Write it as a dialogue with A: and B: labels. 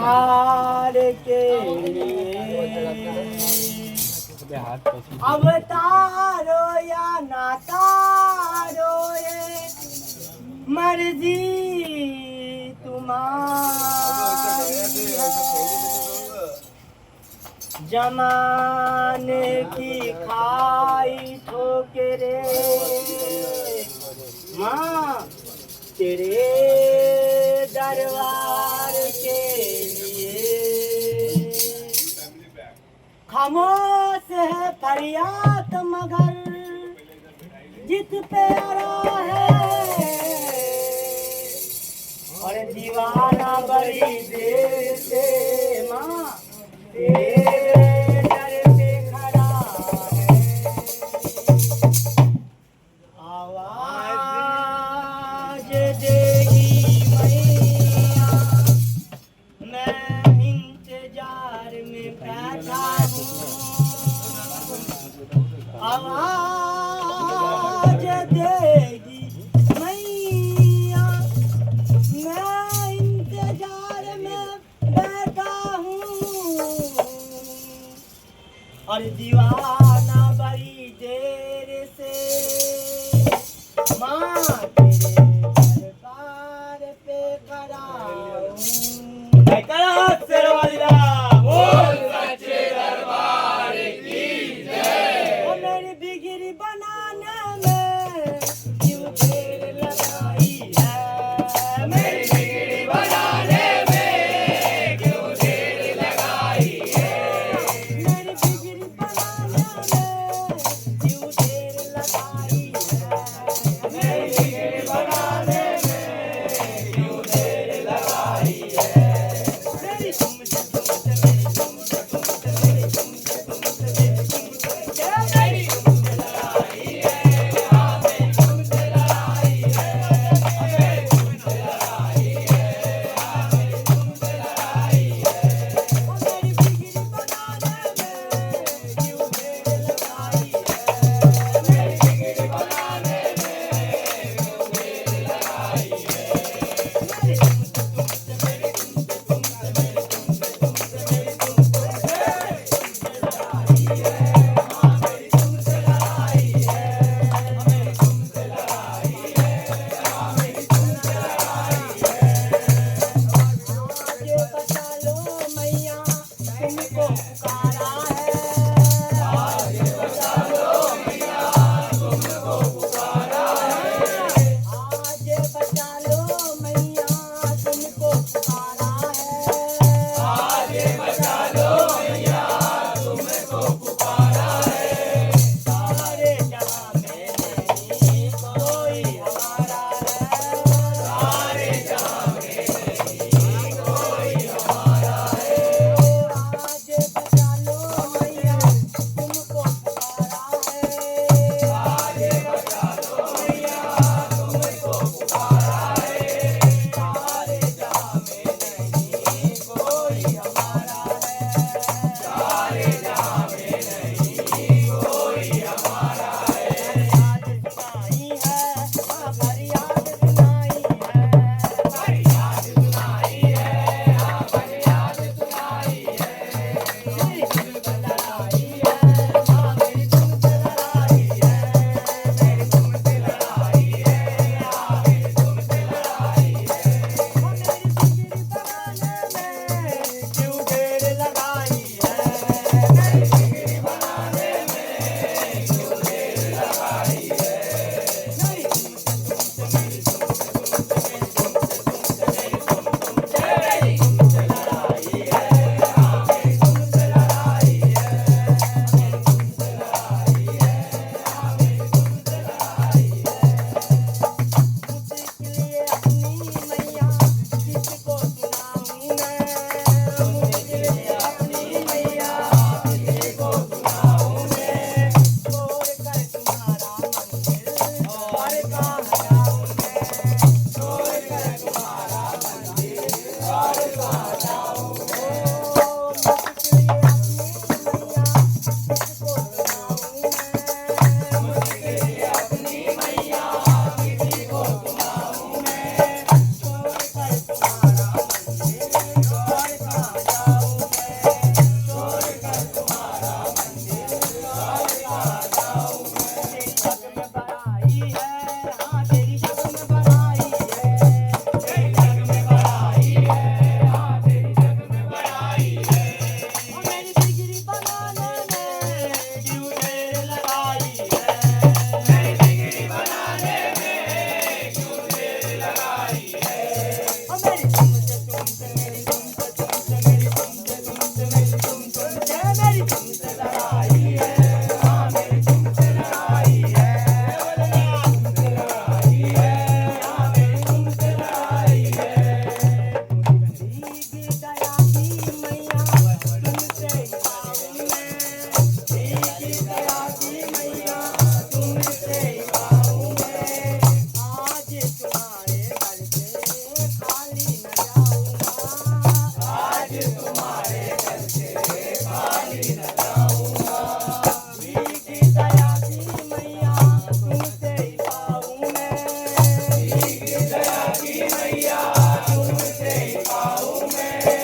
A: हार के अवतारो या ना तारो ये मर्जी तुम्हारी है। जमाने की खाई ठोकरे माँ तेरे दरबार के लिए खामोश है फरियाद मगर जित पे आ है और दीवाना बड़ी देर से माँ तेरे दर पे खड़ा है। आवाज देगी मैया मैं इंतजार में बैठा हूँ। आवाज देगी मैया मैं इंतजार में बैठा हूँ और दीवाना बड़ी देर से माँ तेरे दरबार पे खड़ा हूँ।
B: बोल सच्चे दरबार की जय।
A: वो मेरी बिगड़ी बनाने में क्यों देर लगाई है। मेरी
B: बिगड़ी बनाने में क्यों देर लगाई है।
A: मेरी बिगड़ी बनाने में क्यों देर लगाई है।
B: मेरी बिगड़ी बनाने में क्यों देर लगाई है।
A: मेरी तुमसे तुमसे मेरी तुमसे तुमसे मेरी तुमसे तुमसे मेरी तुमसे क्या मेरी तुमसे लड़ाई है। हाँ मेरी तुमसे लड़ाई है। मेरी तुमसे लड़ाई है। हाँ मेरी तुमसे लड़ाई है। वो मेरी बिगड़ी बनाने में क्यों देर लगाई है। मेरी बिगड़ी बनाने में क्यों देर लगाई है। मेरी तुमसे तुमसे मेरी तुमसे तुमसे मेरी तुमसे तुमसे मेरी तुमसे लड़ाई है। हाँ मेरी तुमसे लड़ाई है। मेरी तुमसे लड़ाई है। हाँ मेरी तुमसे लड़ाई है। ये बता लो मैया तुमको पुकारा है। आज बता लो मैया तुमको पुकारा है। आज बता लो मैया तुमको पुकारा है।
B: आज बचा लो मैया तुमको पुकारा है।
A: सारे जहां में नहीं कोई हमारा है।
B: सारे जहां में नहीं कोई हमारा है।
A: आज बचा लो मैया तुमको पुकारा है।
B: आज बचा लो मैया तुमको पुकारा है।
A: सारे जहां में नहीं कोई हमारा है।
B: सारे जहां में नहीं कोई हमारा है।
A: फरियाद सुनाई है। फरियाद सुनाई है।
B: फरियाद सुनाई है। हाँ फरियाद सुनाई है।
A: मेरी तुमसे लड़ाई है। हाँ मेरी तुमसे लड़ाई है। मेरी तुमसे लड़ाई है। हाँ मेरी तुमसे लड़ाई है। वो मेरी बिगड़ी बनाने में क्यों देर लगाई है। मेरी
B: बिगड़ी बनाने में क्यों देर लगाई है।
A: मेरी तुमसे तुमसे मेरी तुमसे तुमसे मेरी तुमसे तुमसे मेरी तुमसे
B: मेरी तुमसे लड़ाई है। हाँ मेरी तुमसे लड़ाई है। मेरी तुमसे लड़ाई है। हाँ मेरी तुमसे लड़ाई है।
A: मुझके लिए अपनी मैया किसको सुनाऊं मैं। मुझके लिए अपनी मैया
B: किसको सुनाऊं मैं।
A: छोड़ कर तुम्हारा मंदिर और कहाँ जाऊं मैं।
B: छोड़ कर तुम्हारा मंदिर और कहाँ जाऊं मैं।
A: मुझके लिए अपनी मैया किसको सुनाऊं मैं।
B: मुझके लिए अपनी मैया किसको सुनाऊं मैं।
A: छोड़ कर तुम्हारा मंदिर और
B: घूमे